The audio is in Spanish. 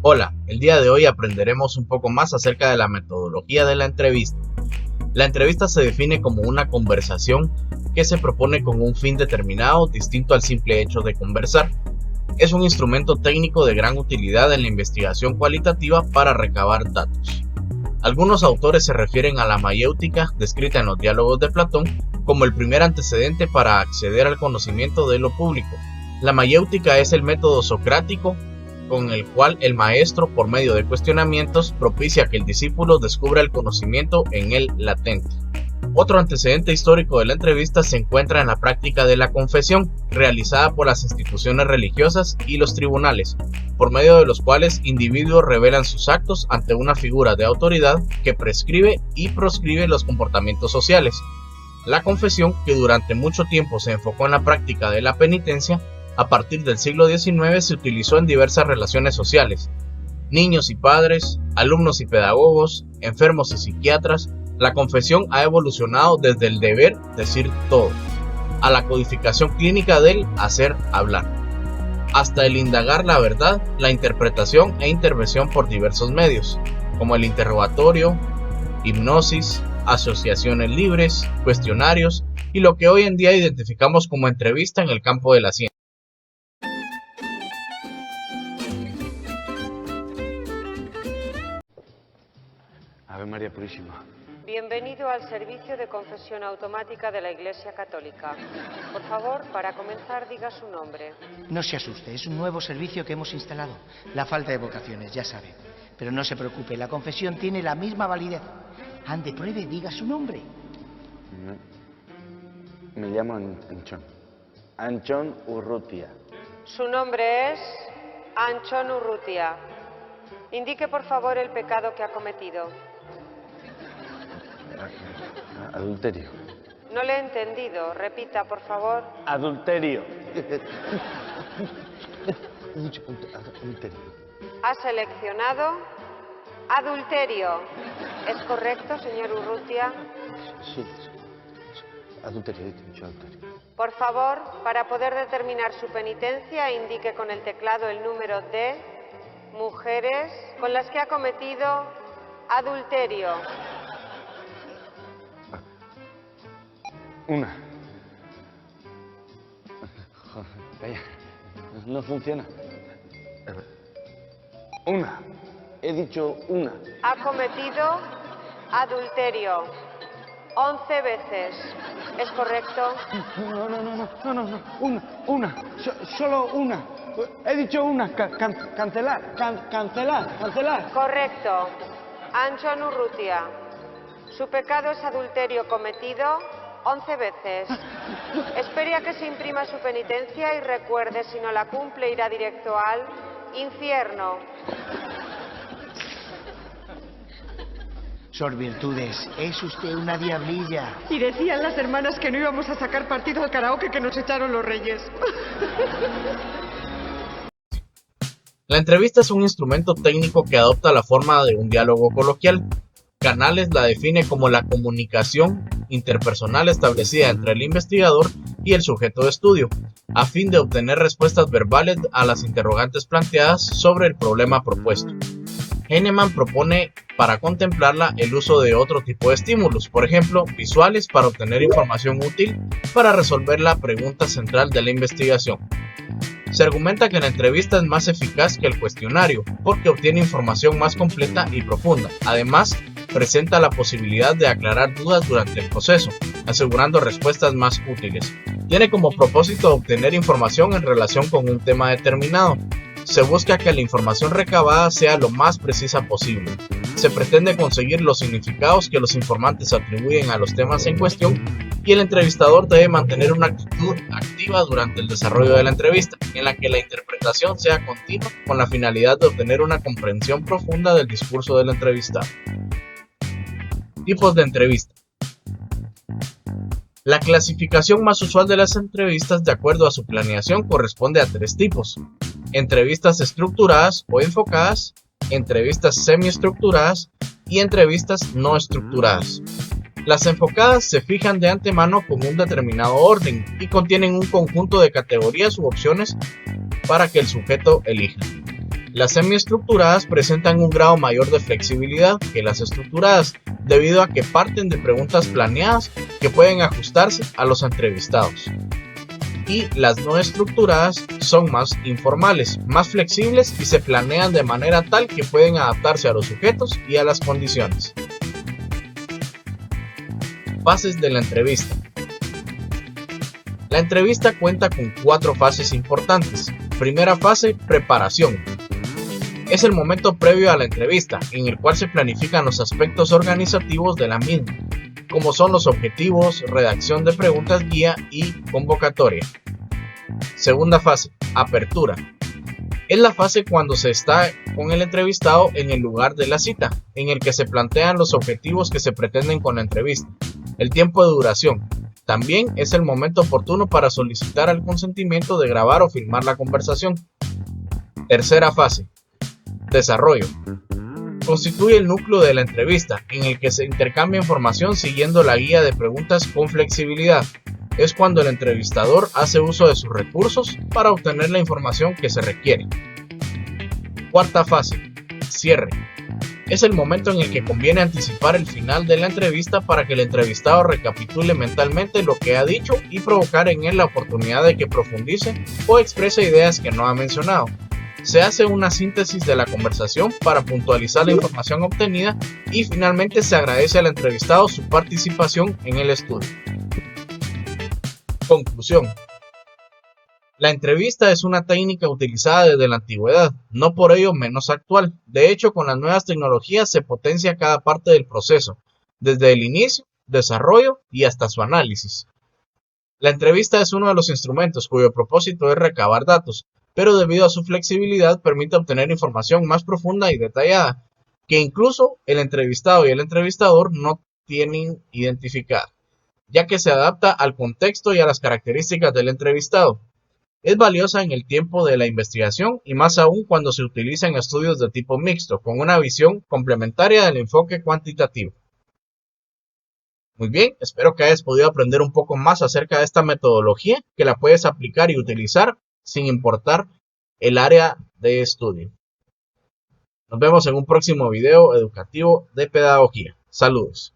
Hola, el día de hoy aprenderemos un poco más acerca de la metodología de la entrevista. La entrevista se define como una conversación que se propone con un fin determinado distinto al simple hecho de conversar. Es un instrumento técnico de gran utilidad en la investigación cualitativa para recabar datos. Algunos autores se refieren a la mayéutica descrita en los diálogos de Platón como el primer antecedente para acceder al conocimiento de lo público. La mayéutica es el método socrático con el cual el maestro, por medio de cuestionamientos, propicia que el discípulo descubra el conocimiento en él latente. Otro antecedente histórico de la entrevista se encuentra en la práctica de la confesión, realizada por las instituciones religiosas y los tribunales, por medio de los cuales individuos revelan sus actos ante una figura de autoridad que prescribe y proscribe los comportamientos sociales. La confesión, que durante mucho tiempo se enfocó en la práctica de la penitencia, a partir del siglo XIX se utilizó en diversas relaciones sociales. Niños y padres, alumnos y pedagogos, enfermos y psiquiatras. La confesión ha evolucionado desde el deber decir todo, a la codificación clínica del hacer hablar, hasta el indagar la verdad, la interpretación e intervención por diversos medios, como el interrogatorio, hipnosis, asociaciones libres, cuestionarios y lo que hoy en día identificamos como entrevista en el campo de la ciencia. Ave María Purísima. Bienvenido al servicio de confesión automática de la Iglesia Católica. Por favor, para comenzar, diga su nombre. No se asuste, es un nuevo servicio que hemos instalado. La falta de vocaciones, ya sabe. Pero no se preocupe, la confesión tiene la misma validez. Ande, pruebe, diga su nombre. Me llamo Anchón. Anchón Urrutia. Su nombre es Anchón Urrutia. Indique, por favor, el pecado que ha cometido. Adulterio. No le he entendido. Repita, por favor. Adulterio. Adulterio. Ha seleccionado adulterio. ¿Es correcto, señor Urrutia? Sí. Adulterio, he dicho adulterio. Por favor, para poder determinar su penitencia, indique con el teclado el número de mujeres con las que ha cometido adulterio. Una. Vaya, no funciona. Una. He dicho una. Ha cometido adulterio 11 veces. ¿Es correcto? No. Una. Solo una. He dicho una. Cancelar. Correcto. Anchón Urrutia. Su pecado es adulterio cometido 11 veces. Espere a que se imprima su penitencia y recuerde, si no la cumple, irá directo al infierno. Sor Virtudes, es usted una diablilla. Y decían las hermanas que no íbamos a sacar partido al karaoke que nos echaron los reyes. La entrevista es un instrumento técnico que adopta la forma de un diálogo coloquial. Canales la define como la comunicación interpersonal establecida entre el investigador y el sujeto de estudio, a fin de obtener respuestas verbales a las interrogantes planteadas sobre el problema propuesto. Henneman propone para contemplarla el uso de otro tipo de estímulos, por ejemplo, visuales para obtener información útil para resolver la pregunta central de la investigación. Se argumenta que la entrevista es más eficaz que el cuestionario porque obtiene información más completa y profunda. Además, presenta la posibilidad de aclarar dudas durante el proceso, asegurando respuestas más útiles. Tiene como propósito obtener información en relación con un tema determinado. Se busca que la información recabada sea lo más precisa posible. Se pretende conseguir los significados que los informantes atribuyen a los temas en cuestión y el entrevistador debe mantener una actitud activa durante el desarrollo de la entrevista, en la que la interpretación sea continua con la finalidad de obtener una comprensión profunda del discurso del entrevistado. Tipos de entrevista. La clasificación más usual de las entrevistas de acuerdo a su planeación corresponde a 3 tipos: entrevistas estructuradas o enfocadas, entrevistas semieestructuradas y entrevistas no estructuradas. Las enfocadas se fijan de antemano con un determinado orden y contienen un conjunto de categorías u opciones para que el sujeto elija. Las semiestructuradas presentan un grado mayor de flexibilidad que las estructuradas, debido a que parten de preguntas planeadas que pueden ajustarse a los entrevistados. Y las no estructuradas son más informales, más flexibles y se planean de manera tal que pueden adaptarse a los sujetos y a las condiciones. Fases de la entrevista. La entrevista cuenta con 4 fases importantes. Primera fase, preparación. Es el momento previo a la entrevista, en el cual se planifican los aspectos organizativos de la misma, como son los objetivos, redacción de preguntas guía y convocatoria. Segunda fase, apertura. Es la fase cuando se está con el entrevistado en el lugar de la cita, en el que se plantean los objetivos que se pretenden con la entrevista, el tiempo de duración. También es el momento oportuno para solicitar el consentimiento de grabar o filmar la conversación. Tercera fase, desarrollo. Constituye el núcleo de la entrevista, en el que se intercambia información siguiendo la guía de preguntas con flexibilidad. Es cuando el entrevistador hace uso de sus recursos para obtener la información que se requiere. Cuarta fase, cierre. Es el momento en el que conviene anticipar el final de la entrevista para que el entrevistado recapitule mentalmente lo que ha dicho y provocar en él la oportunidad de que profundice o exprese ideas que no ha mencionado. Se hace una síntesis de la conversación para puntualizar la información obtenida y finalmente se agradece al entrevistado su participación en el estudio. Conclusión. La entrevista es una técnica utilizada desde la antigüedad, no por ello menos actual. De hecho, con las nuevas tecnologías se potencia cada parte del proceso, desde el inicio, desarrollo y hasta su análisis. La entrevista es uno de los instrumentos cuyo propósito es recabar datos, pero debido a su flexibilidad permite obtener información más profunda y detallada, que incluso el entrevistado y el entrevistador no tienen identificada, ya que se adapta al contexto y a las características del entrevistado. Es valiosa en el tiempo de la investigación y más aún cuando se utiliza en estudios de tipo mixto, con una visión complementaria del enfoque cuantitativo. Muy bien, espero que hayas podido aprender un poco más acerca de esta metodología, que la puedes aplicar y utilizar sin importar el área de estudio. Nos vemos en un próximo video educativo de pedagogía. Saludos.